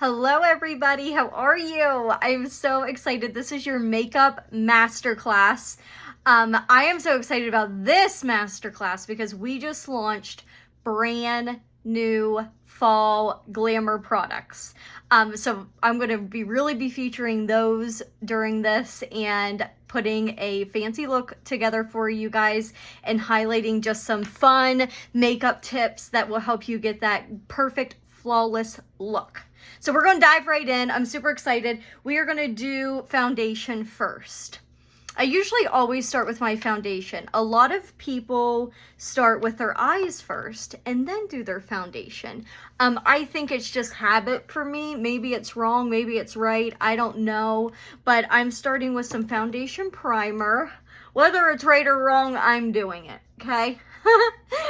Hello everybody, how are you? I'm so excited. This is your makeup masterclass. I am so excited about this masterclass because we just launched brand new fall Glamor products. So I'm going to really be featuring those during this and putting a fancy look together for you guys and highlighting just some fun makeup tips that will help you get that perfect flawless look. So we're going to dive right in. I'm super excited. We are going to do foundation first. I usually always start with my foundation. A lot of people start with their eyes first and then do their foundation. I think it's just habit for me. Maybe it's wrong, maybe it's right. I don't know. But I'm starting with some foundation primer. Whether it's right or wrong, I'm doing it, okay?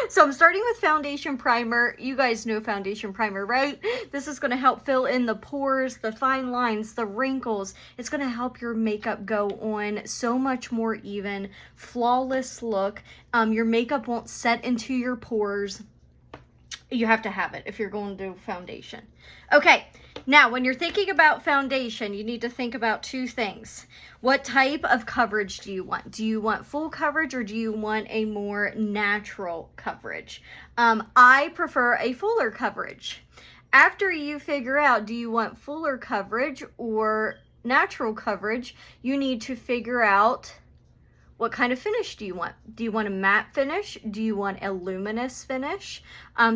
So I'm starting with foundation primer. You guys know foundation primer, right? This is going to help fill in the pores, the fine lines, the wrinkles. It's going to help your makeup go on so much more even, flawless look. Your makeup won't set into your pores. You have to have it if you're going to do foundation. Okay, now when you're thinking about foundation, you need to think about two things. What type of coverage do you want? Do you want full coverage or do you want a more natural coverage? I prefer a fuller coverage. After you figure out, do you want fuller coverage or natural coverage, you need to figure out what kind of finish do you want? Do you want a matte finish? Do you want a luminous finish?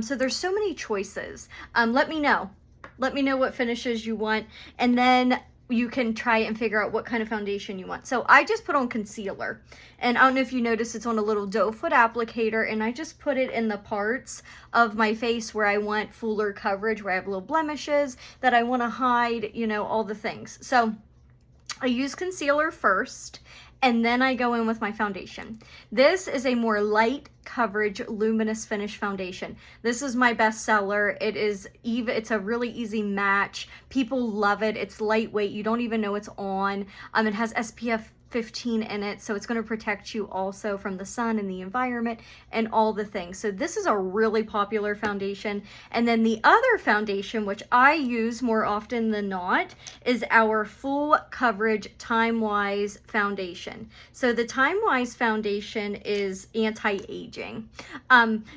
So there's so many choices. Let me know. Let me know what finishes you want, and then you can try and figure out what kind of foundation you want. So I just put on concealer, and I don't know if you notice it's on a little doe foot applicator, and I just put it in the parts of my face where I want fuller coverage, where I have little blemishes that I want to hide, you know, all the things. So I use concealer first, and then I go in with my foundation. This is a more light coverage, luminous finish foundation. This is my best seller. It's a really easy match. People love it. It's lightweight. You don't even know it's on. It has SPF 15 in it, so it's going to protect you also from the sun and the environment and all the things. So this is a really popular foundation. And then the other foundation, which I use more often than not, is our full coverage Time Wise foundation. So the Time Wise foundation is anti-aging.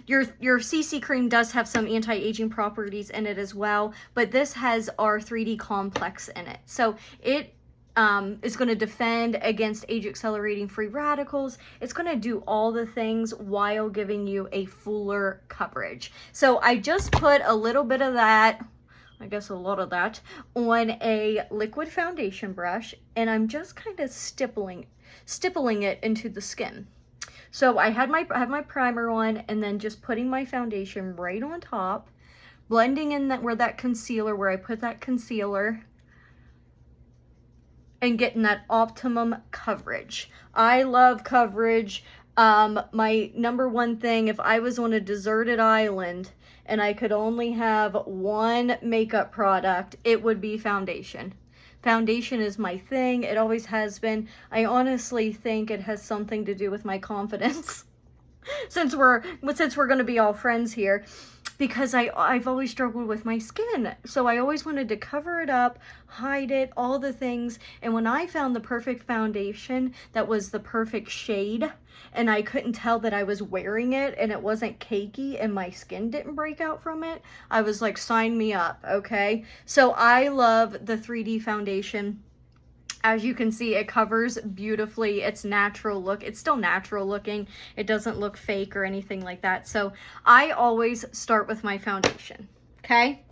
Your CC cream does have some anti-aging properties in it as well, but this has our 3D complex in it. So it is going to defend against age accelerating free radicals. It's going to do all the things while giving you a fuller coverage. So I just put a little bit of that, I guess a lot of that, on a liquid foundation brush, and I'm just kind of stippling it into the skin. So I have my primer on, and then just putting my foundation right on top, blending in where I put that concealer, and getting that optimum coverage. I love coverage. My number one thing, if I was on a deserted island and I could only have one makeup product, it would be foundation. Foundation is my thing. It always has been. I honestly think it has something to do with my confidence. Since we're going to be all friends here, because I've always struggled with my skin. So I always wanted to cover it up, hide it, all the things. And when I found the perfect foundation that was the perfect shade, and I couldn't tell that I was wearing it, and it wasn't cakey, and my skin didn't break out from it, I was like, sign me up, okay? So I love the 3D foundation. As you can see, it covers beautifully. It's natural look. It's still natural looking. It doesn't look fake or anything like that. So I always start with my foundation, okay?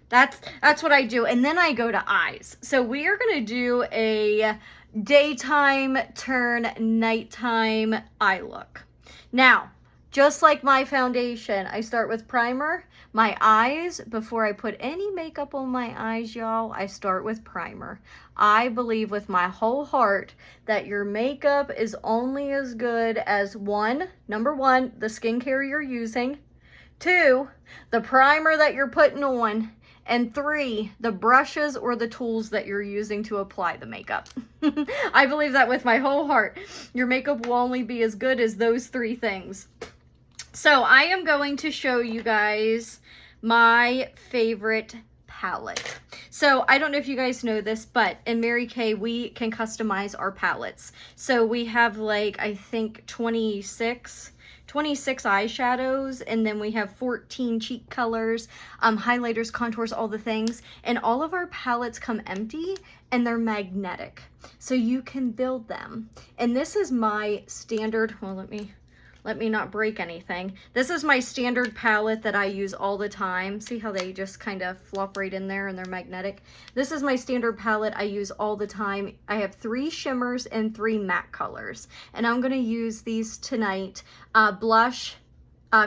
That's what I do. And then I go to eyes. So we are going to do a daytime turn nighttime eye look. Now, just like my foundation, I start with primer. My eyes, before I put any makeup on my eyes, y'all, I start with primer. I believe with my whole heart that your makeup is only as good as number one, the skincare you're using, 2, the primer that you're putting on, and 3, the brushes or the tools that you're using to apply the makeup. I believe that with my whole heart. Your makeup will only be as good as those 3 things. So I am going to show you guys my favorite palette. So I don't know if you guys know this, but in Mary Kay, we can customize our palettes. So we have like, I think 26 eyeshadows, and then we have 14 cheek colors, highlighters, contours, all the things. And all of our palettes come empty and they're magnetic. So you can build them. And this is my standard, well, let me not break anything. This is my standard palette that I use all the time. See how they just kind of flop right in there and they're magnetic? This is my standard palette I use all the time. I have 3 shimmers and 3 matte colors. And I'm gonna use these tonight. Blush,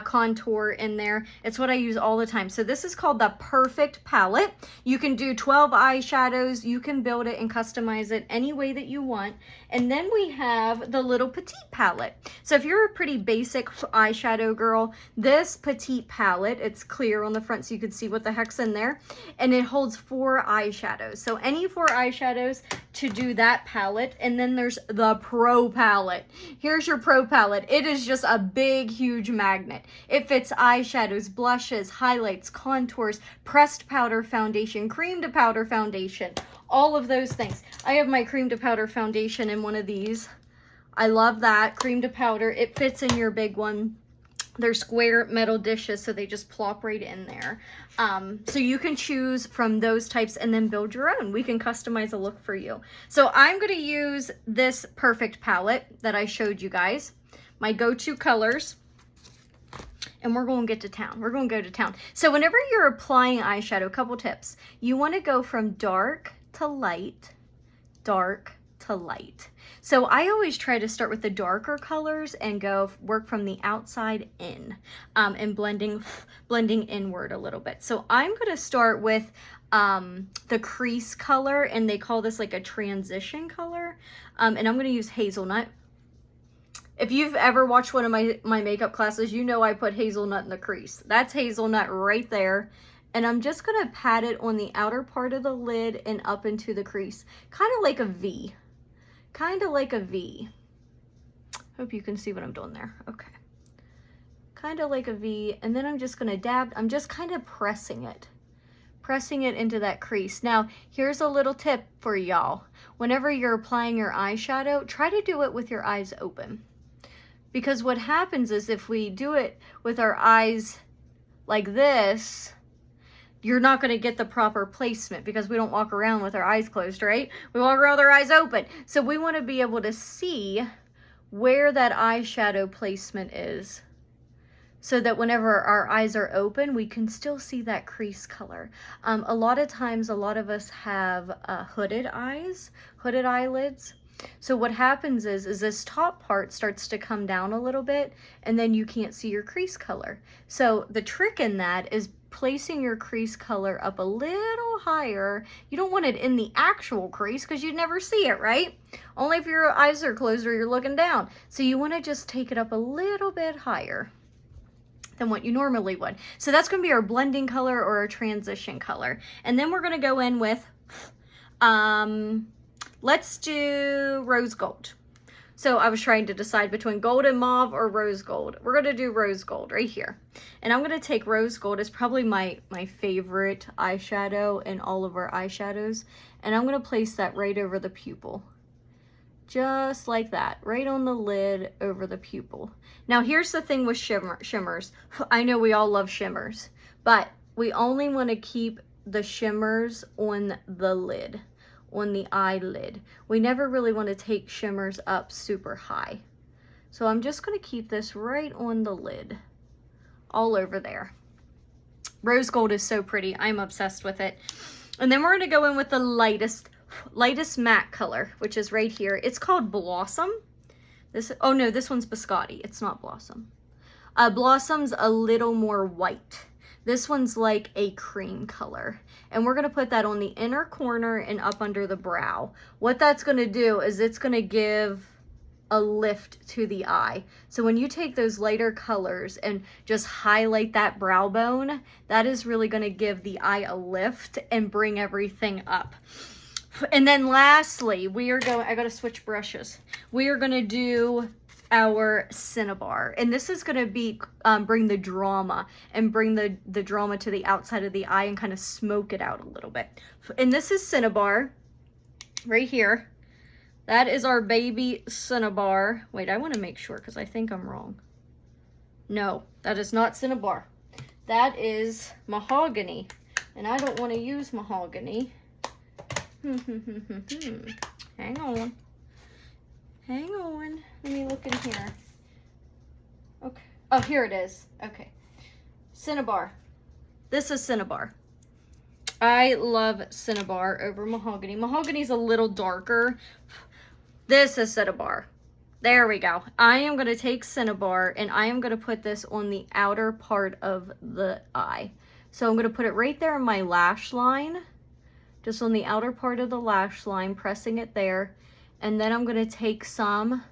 contour in there. It's what I use all the time. So this is called the Perfect Palette. You can do 12 eyeshadows. You can build it and customize it any way that you want. And then we have the little Petite Palette. So if you're a pretty basic eyeshadow girl, this Petite Palette, it's clear on the front so you can see what the heck's in there. And it holds 4 eyeshadows. So any 4 eyeshadows to do that palette. And then there's the Pro Palette. Here's your Pro Palette. It is just a big, huge magnet. It fits eyeshadows, blushes, highlights, contours, pressed powder foundation, cream to powder foundation, all of those things. I have my cream to powder foundation in one of these. I love that. Cream to powder. It fits in your big one. They're square metal dishes, so they just plop right in there. So you can choose from those types and then build your own. We can customize a look for you. So I'm going to use this Perfect palette that I showed you guys. My go-to colors. And we're going to get to town. We're going to go to town. So whenever you're applying eyeshadow, a couple tips. You want to go from dark to light, dark to light. So I always try to start with the darker colors and go work from the outside in, and blending inward a little bit. So I'm going to start with the crease color, and they call this like a transition color. And I'm going to use hazelnut. If you've ever watched one of my makeup classes, you know I put hazelnut in the crease. That's hazelnut right there. And I'm just going to pat it on the outer part of the lid and up into the crease. Kind of like a V. Kind of like a V. Hope you can see what I'm doing there. Okay. Kind of like a V. And then I'm just going to dab. I'm just kind of pressing it. Pressing it into that crease. Now, here's a little tip for y'all. Whenever you're applying your eyeshadow, try to do it with your eyes open. Because what happens is if we do it with our eyes like this, you're not going to get the proper placement because we don't walk around with our eyes closed, right? We walk around with our eyes open. So we want to be able to see where that eyeshadow placement is so that whenever our eyes are open, we can still see that crease color. A lot of times, a lot of us have hooded eyes, hooded eyelids. So what happens is this top part starts to come down a little bit and then you can't see your crease color. So the trick in that is placing your crease color up a little higher. You don't want it in the actual crease because you'd never see it, right? Only if your eyes are closed or you're looking down. So you want to just take it up a little bit higher than what you normally would. So that's going to be our blending color or our transition color. And then we're going to go in with let's do rose gold. So I was trying to decide between gold and mauve or rose gold. We're going to do rose gold right here. And I'm going to take rose gold. It's probably my favorite eyeshadow in all of our eyeshadows. And I'm going to place that right over the pupil. Just like that. Right on the lid over the pupil. Now here's the thing with shimmers. I know we all love shimmers. But we only want to keep the shimmers on the lid. On the eyelid. We never really want to take shimmers up super high. So I'm just going to keep this right on the lid. All over there. Rose gold is so pretty. I'm obsessed with it. And then we're going to go in with the lightest matte color, which is right here. It's called Blossom. Oh no, this one's Biscotti. It's not Blossom. Blossom's a little more white. This one's like a cream color. And we're going to put that on the inner corner and up under the brow. What that's going to do is it's going to give a lift to the eye. So when you take those lighter colors and just highlight that brow bone, that is really going to give the eye a lift and bring everything up. And then lastly, I got to switch brushes. We are going to do our Cinnabar, and this is going to be bring the drama and bring the drama to the outside of the eye and kind of smoke it out a little bit. And this is Cinnabar right here. That is our baby Cinnabar. Wait, I want to make sure because I think I'm wrong. No, that is not Cinnabar. That is mahogany, and I don't want to use mahogany. Hang on. Hang on. Let me look in here. Okay. Oh, here it is. Okay. Cinnabar. This is Cinnabar. I love Cinnabar over mahogany. Mahogany's a little darker. This is Cinnabar. There we go. I am going to take Cinnabar and I am going to put this on the outer part of the eye. So I'm going to put it right there in my lash line. Just on the outer part of the lash line, pressing it there. And then I'm going to take some,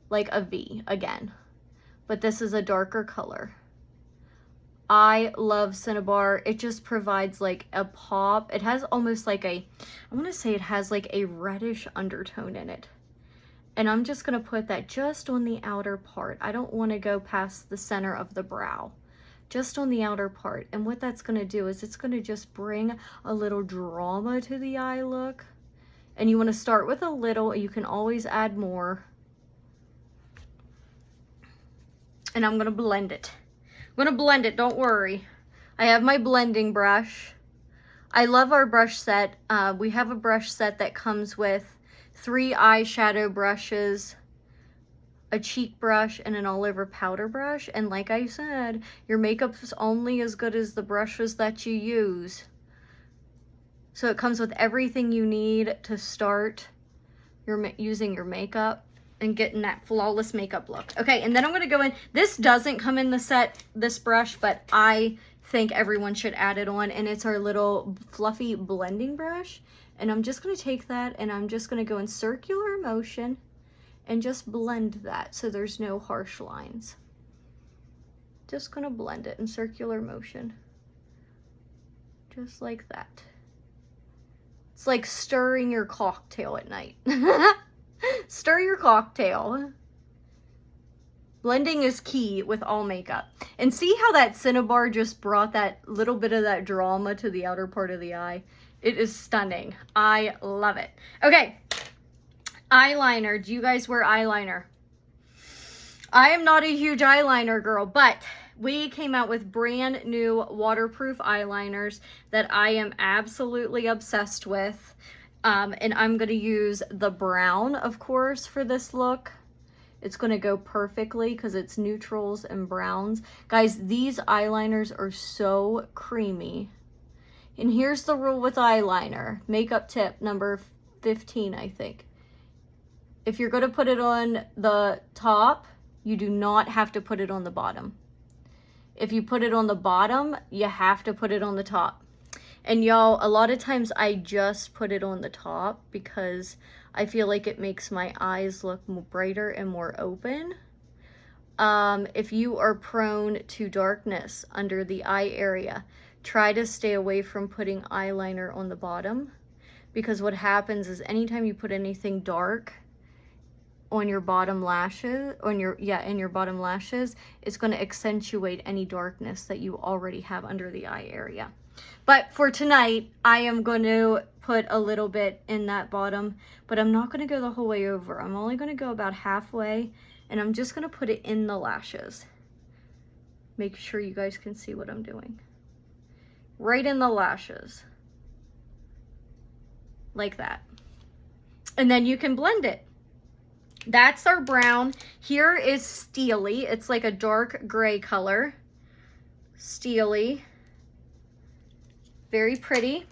like a V again. But this is a darker color. I love Cinnabar. It just provides like a pop. It has almost like I want to say it has like a reddish undertone in it. And I'm just going to put that just on the outer part. I don't want to go past the center of the brow. Just on the outer part. And what that's going to do is it's going to just bring a little drama to the eye look. And you want to start with a little. You can always add more. And I'm going to blend it. I'm going to blend it, don't worry. I have my blending brush. I love our brush set. We have a brush set that comes with 3 eyeshadow brushes, a cheek brush, and an all-over powder brush. And like I said, your makeup is only as good as the brushes that you use. So it comes with everything you need to start using your makeup and getting that flawless makeup look. Okay, and then I'm going to go in. This doesn't come in the set, this brush, but I think everyone should add it on. And it's our little fluffy blending brush. And I'm just going to take that and I'm just going to go in circular motion and just blend that so there's no harsh lines. Just going to blend it in circular motion. Just like that. It's like stirring your cocktail at night. Stir your cocktail. Blending is key with all makeup. And see how that Cinnabar just brought that little bit of that drama to the outer part of the eye? It is stunning. I love it. Okay. Eyeliner. Do you guys wear eyeliner? I am not a huge eyeliner girl, but we came out with brand new waterproof eyeliners that I am absolutely obsessed with. And I'm going to use the brown, of course, for this look. It's going to go perfectly because it's neutrals and browns. Guys, these eyeliners are so creamy. And here's the rule with eyeliner. Makeup tip number 15, I think. If you're going to put it on the top, you do not have to put it on the bottom. If you put it on the bottom, you have to put it on the top. And y'all, a lot of times I just put it on the top because I feel like it makes my eyes look brighter and more open. If you are prone to darkness under the eye area, try to stay away from putting eyeliner on the bottom, because what happens is anytime you put anything dark on your bottom lashes, in your bottom lashes, it's going to accentuate any darkness that you already have under the eye area. But for tonight, I am going to put a little bit in that bottom, but I'm not going to go the whole way over. I'm only going to go about halfway, and I'm just going to put it in the lashes. Make sure you guys can see what I'm doing. Right in the lashes. Like that. And then you can blend it. That's our brown. Here is Steely. It's like a dark gray color. Steely. Very pretty.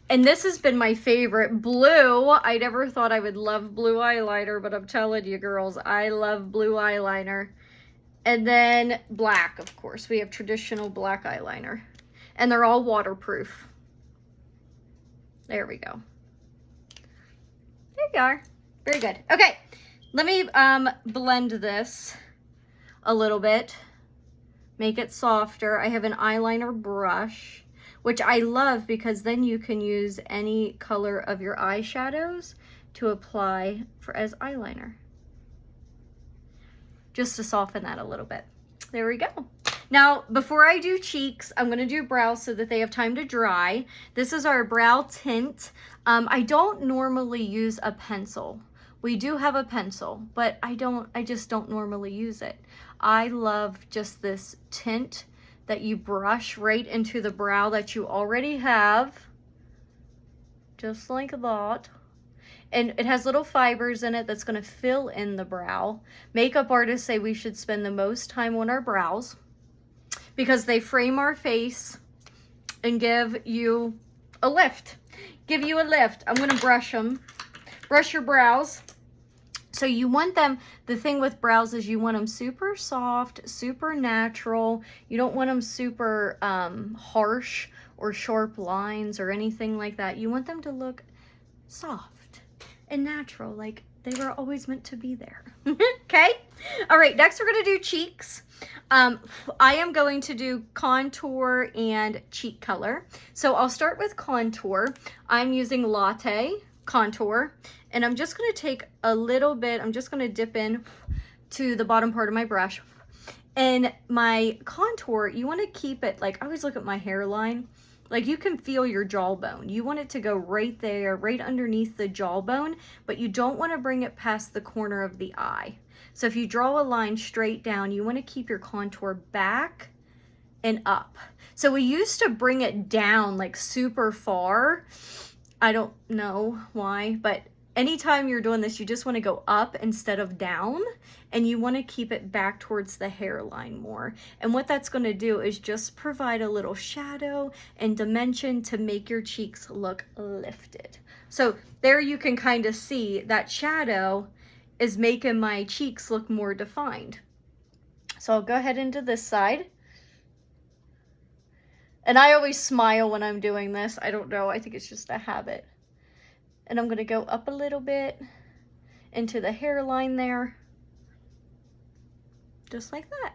And this has been my favorite. Blue. I never thought I would love blue eyeliner, but I'm telling you girls, I love blue eyeliner. And then black, of course. We have traditional black eyeliner. And they're all waterproof. There we go. There you are. Very good. Okay. Let me blend this a little bit. Make it softer. I have an eyeliner brush, which I love because then you can use any color of your eyeshadows to apply as eyeliner. just to soften that a little bit. There we go. Now, before I do cheeks, I'm going to do brows so that they have time to dry. This is our brow tint. I don't normally use a pencil. We do have a pencil, but I just don't normally use it. I love just this tint that you brush right into the brow that you already have. Just like that. And it has little fibers in it that's going to fill in the brow. Makeup artists say we should spend the most time on our brows because they frame our face and give you a lift. Give you a lift. I'm going to brush them. Brush your brows. So you want them, the thing with brows is you want them super soft, super natural. You don't want them super harsh or sharp lines or anything like that. You want them to look soft and natural, like they were always meant to be there. Okay? All right, next we're going to do cheeks. I am going to do contour and cheek color. So I'll start with contour. I'm using Latte Contour, and I'm just going to take a little bit, I'm just going to dip in to the bottom part of my brush. And my contour, you want to keep it, like I always look at my hairline, like you can feel your jawbone. You want it to go right there, right underneath the jawbone, but you don't want to bring it past the corner of the eye. So if you draw a line straight down, you want to keep your contour back and up. So we used to bring it down like super far. I don't know why, but anytime you're doing this, you just want to go up instead of down, and you want to keep it back towards the hairline more. And what that's going to do is just provide a little shadow and dimension to make your cheeks look lifted. So there you can kind of see that shadow is making my cheeks look more defined. So I'll go ahead into this side. And I always smile when I'm doing this. I don't know. I think it's just a habit. And I'm going to go up a little bit into the hairline there. Just like that.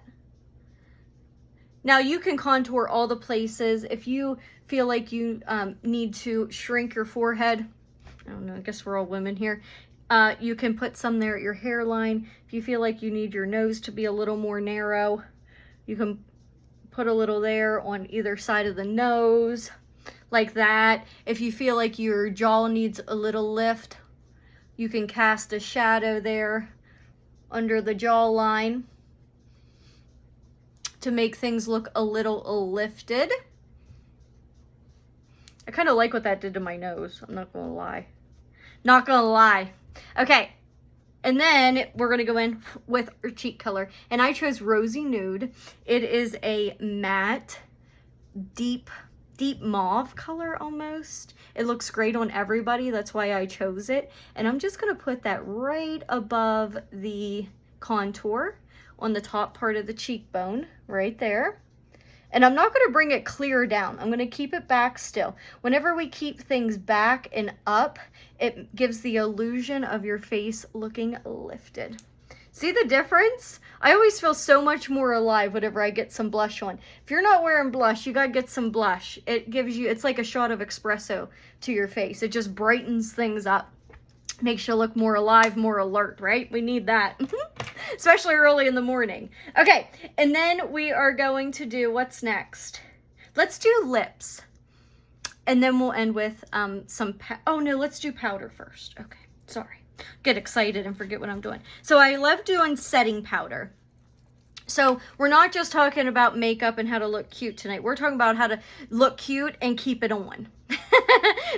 Now you can contour all the places. If you feel like you need to shrink your forehead, I don't know, I guess we're all women here. You can put some there at your hairline. If you feel like you need your nose to be a little more narrow, you can put a little there on either side of the nose, like that. If you feel like your jaw needs a little lift, you can cast a shadow there under the jawline to make things look a little lifted. I kind of like what that did to my nose. I'm not gonna lie. Not gonna lie. Okay. And then we're going to go in with our cheek color. And I chose Rosy Nude. It is a matte, deep mauve color almost. It looks great on everybody. That's why I chose it. And I'm just going to put that right above the contour on the top part of the cheekbone, right there. And I'm not going to bring it clear down. I'm going to keep it back still. Whenever we keep things back and up, it gives the illusion of your face looking lifted. See the difference? I always feel so much more alive whenever I get some blush on. If you're not wearing blush, you got to get some blush. It gives you, it's like a shot of espresso to your face. It just brightens things up. Makes you look more alive, more alert, right? We need that. Especially early in the morning. Okay, and then we are going to do, what's next? Let's do lips. And then we'll end with oh no, let's do powder first. Okay, sorry. Get excited and forget what I'm doing. So I love doing setting powder. So we're not just talking about makeup and how to look cute tonight. We're talking about how to look cute and keep it on.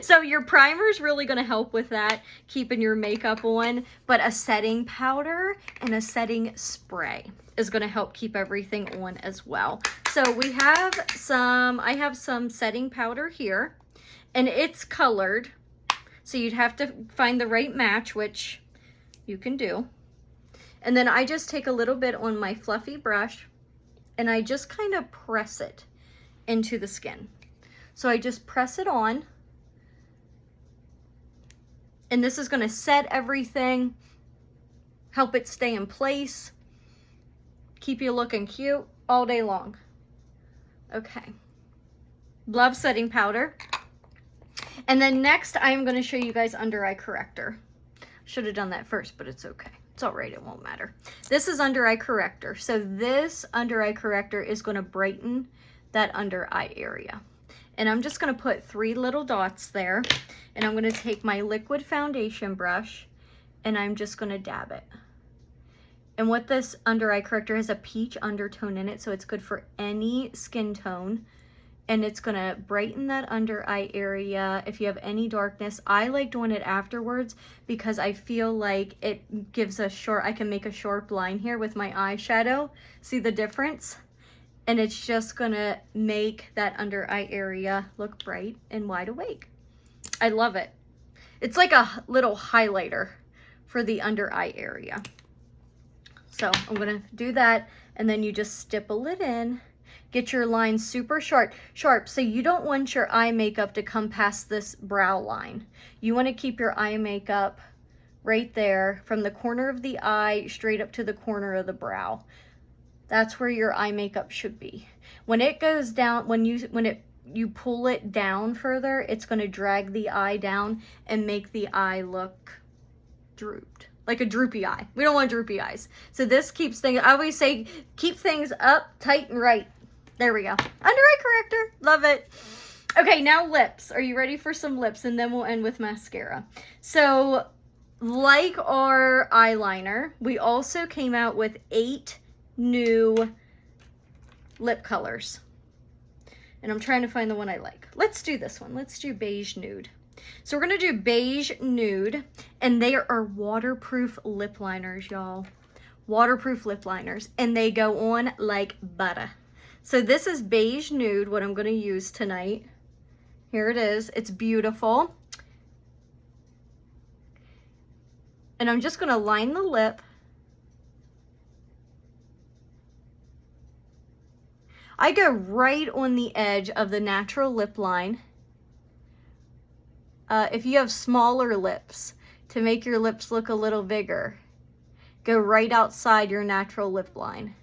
So your primer is really going to help with that, keeping your makeup on, but a setting powder and a setting spray is going to help keep everything on as well. So we have I have some setting powder here, and it's colored. So you'd have to find the right match, which you can do. And then I just take a little bit on my fluffy brush and I just kind of press it into the skin. So I just press it on. And this is going to set everything, help it stay in place, keep you looking cute all day long. Okay. Love setting powder. And then next I'm going to show you guys under eye corrector. Should have done that first, but it's okay. It's all right, it won't matter. This is under eye corrector. So this under eye corrector is going to brighten that under eye area. And I'm just going to put 3 little dots there. And I'm going to take my liquid foundation brush and I'm just going to dab it. And what this under eye corrector has a peach undertone in it, so it's good for any skin tone. And it's going to brighten that under eye area. If you have any darkness, I like doing it afterwards because I feel like it gives a short, I can make a sharp line here with my eyeshadow. See the difference? And it's just going to make that under eye area look bright and wide awake. I love it. It's like a little highlighter for the under eye area. So I'm going to do that, and then you just stipple it in. Get your line super sharp. So you don't want your eye makeup to come past this brow line. You want to keep your eye makeup right there from the corner of the eye straight up to the corner of the brow. That's where your eye makeup should be. When it goes down, when you pull it down further, it's going to drag the eye down and make the eye look drooped. Like a droopy eye. We don't want droopy eyes. So this keeps things, I always say, keep things up, tight, and right. There we go. Under eye corrector. Love it. Okay, now lips. Are you ready for some lips? And then we'll end with mascara. So, like our eyeliner, we also came out with 8 new lip colors. And I'm trying to find the one I like. Let's do this one. Let's do beige nude. So we're going to do beige nude. And they are waterproof lip liners, y'all. Waterproof lip liners. And they go on like butter. So this is beige nude, what I'm going to use tonight. Here it is. It's beautiful. And I'm just going to line the lip. I go right on the edge of the natural lip line. If you have smaller lips, to make your lips look a little bigger, go right outside your natural lip line.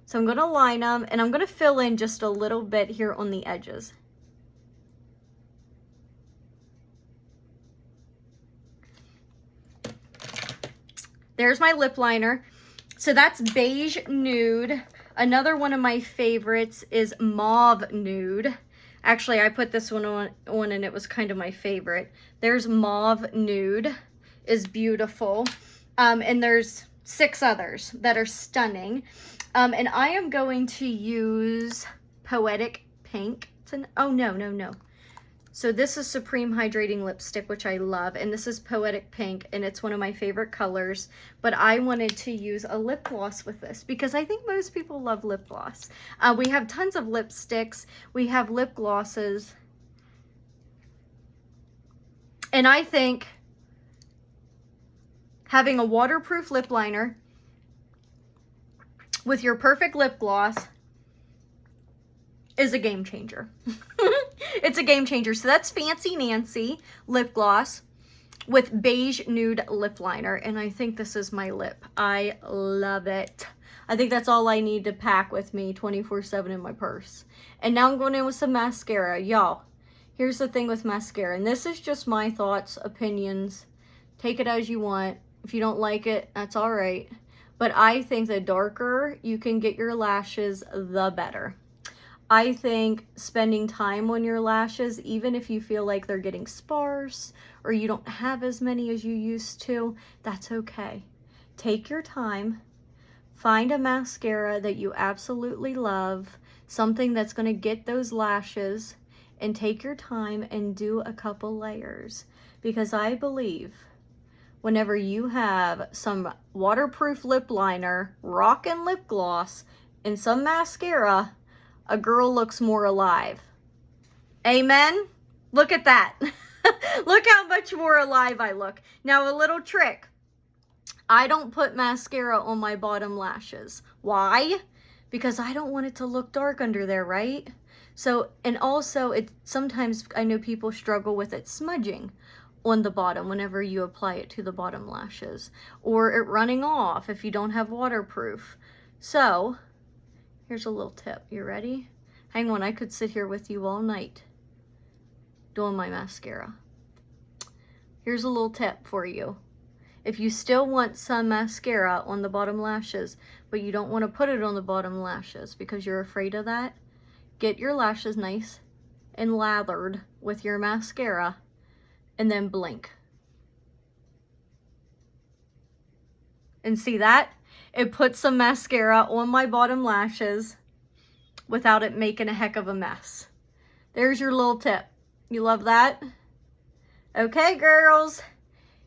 So I'm going to line them, and I'm going to fill in just a little bit here on the edges. There's my lip liner. So that's beige nude. Another one of my favorites is mauve nude. Actually, I put this one on and it was kind of my favorite. There's mauve nude, is beautiful. And there's 6 others that are stunning. And I am going to use Poetic Pink. Oh, no. So this is Supreme Hydrating Lipstick, which I love. And this is Poetic Pink, and it's one of my favorite colors. But I wanted to use a lip gloss with this because I think most people love lip gloss. We have tons of lipsticks. We have lip glosses. And I think having a waterproof lip liner with your perfect lip gloss is a game changer. It's a game changer. So that's Fancy Nancy lip gloss with beige nude lip liner. And I think this is my lip. I love it. I think that's all I need to pack with me 24/7 in my purse. And now I'm going in with some mascara. Y'all, here's the thing with mascara. And this is just my thoughts, opinions. Take it as you want. If you don't like it, that's all right. But I think the darker you can get your lashes, the better. I think spending time on your lashes, even if you feel like they're getting sparse or you don't have as many as you used to, that's okay. Take your time. Find a mascara that you absolutely love, something that's going to get those lashes, and take your time and do a couple layers. Because I believe whenever you have some waterproof lip liner, rockin' lip gloss, and some mascara, a girl looks more alive. Amen? Look at that. Look how much more alive I look. Now, a little trick. I don't put mascara on my bottom lashes. Why? Because I don't want it to look dark under there, right? So, and also, sometimes I know people struggle with it smudging on the bottom whenever you apply it to the bottom lashes. Or it running off if you don't have waterproof. So, here's a little tip. You ready? Hang on, I could sit here with you all night doing my mascara. Here's a little tip for you. If you still want some mascara on the bottom lashes, but you don't want to put it on the bottom lashes because you're afraid of that, get your lashes nice and lathered with your mascara and then blink. And see that? It puts some mascara on my bottom lashes without it making a heck of a mess. There's your little tip. You love that? Okay, girls.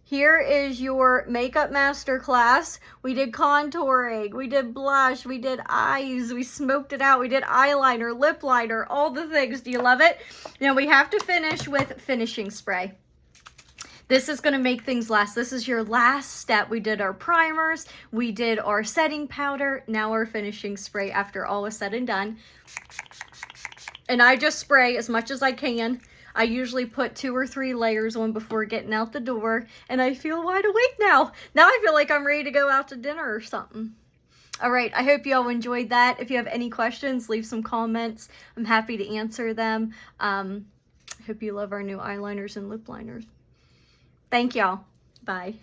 Here is your makeup masterclass. We did contouring, we did blush, we did eyes, we smoked it out, we did eyeliner, lip liner, all the things. Do you love it? Now we have to finish with finishing spray. This is going to make things last. This is your last step. We did our primers, we did our setting powder, now our finishing spray after all is said and done. And I just spray as much as I can. I usually put 2 or 3 layers on before getting out the door, and I feel wide awake now. Now I feel like I'm ready to go out to dinner or something. All right, I hope you all enjoyed that. If you have any questions, leave some comments. I'm happy to answer them. Hope you love our new eyeliners and lip liners. Thank y'all. Bye.